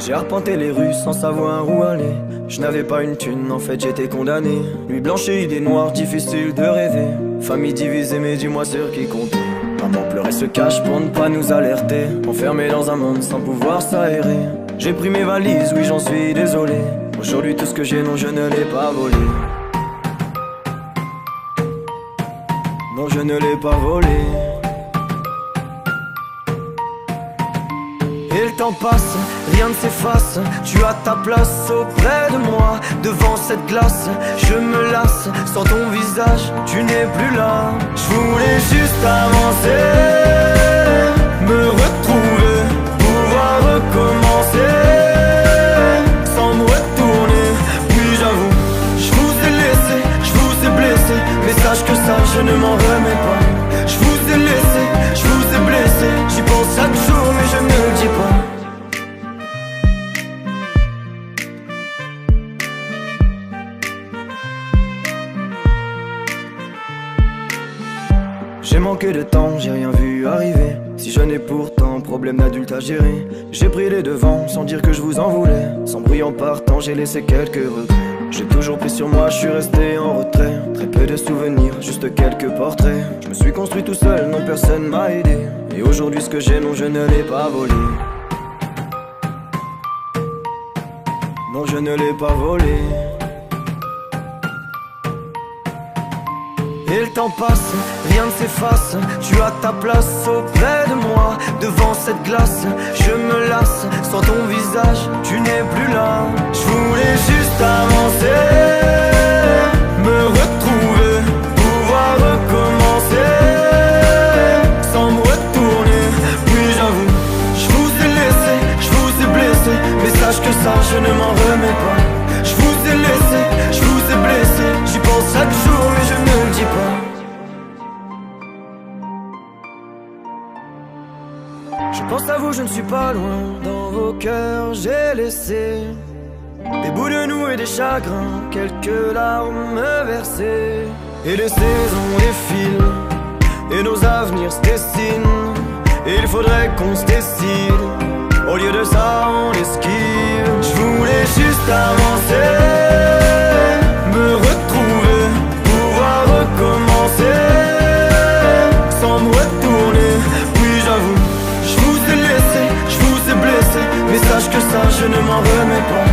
J'ai arpenté les rues sans savoir où aller. Je n'avais pas une thune, en fait j'étais condamné. Nuit blanche et idées noires, difficile de rêver. Famille divisée mais dis-moi sur qui compter. Maman pleurait se cache pour ne pas nous alerter. Enfermé dans un monde sans pouvoir s'aérer. J'ai pris mes valises, oui j'en suis désolé. Aujourd'hui tout ce que j'ai, non je ne l'ai pas volé. Non je ne l'ai pas volé. Et le temps passe, rien ne s'efface. Tu as ta place auprès de moi. Devant cette glace, je me lasse. Sans ton visage, tu n'es plus là. Je voulais juste avancer, me retrouver, pouvoir recommencer, sans me retourner. Puis j'avoue, je vous ai laissé, je vous ai blessé. Mais sache que ça, je ne m'en remets pas. Je vous ai laissé, je vous ai blessé. J'y pense chaque jour mais je ne le dis pas. J'ai manqué de temps, j'ai rien vu arriver. Si jeune et pourtant, problème d'adulte à gérer. J'ai pris les devants sans dire que je vous en voulais. Sans bruit en partant, j'ai laissé quelques regrets. J'ai toujours pris sur moi, je suis resté en retrait. Très peu de souvenirs, juste quelques portraits. Je me suis construit tout seul, non personne m'a aidé. Et aujourd'hui ce que j'ai, non je ne l'ai pas volé. Non je ne l'ai pas volé. Et le temps passe, rien ne s'efface. Tu as ta place auprès de moi. Devant cette glace, je me lasse. Sans ton visage, tu n'es plus là. Je voulais juste avancer, me retrouver, pouvoir recommencer, sans me retourner. Puis j'avoue, je vous ai laissé, je vous ai blessé. Mais sache que ça, je ne m'en remets pas. Je vous ai laissé, je vous ai blessé. J'y pense chaque jour mais je ne le dis pas. Je pense à vous, je ne suis pas loin. Dans vos cœurs j'ai laissé des bouts de nous et des chagrins, quelques larmes versées. Et les saisons défilent et nos avenirs se dessinent. Et il faudrait qu'on se décide. Au lieu de ça on esquive. Je voulais juste avancer, me retrouver, pouvoir recommencer, sans me retourner. Puis j'avoue, je vous ai laissé, je vous ai blessé. Mais sache que ça je ne m'en remets pas.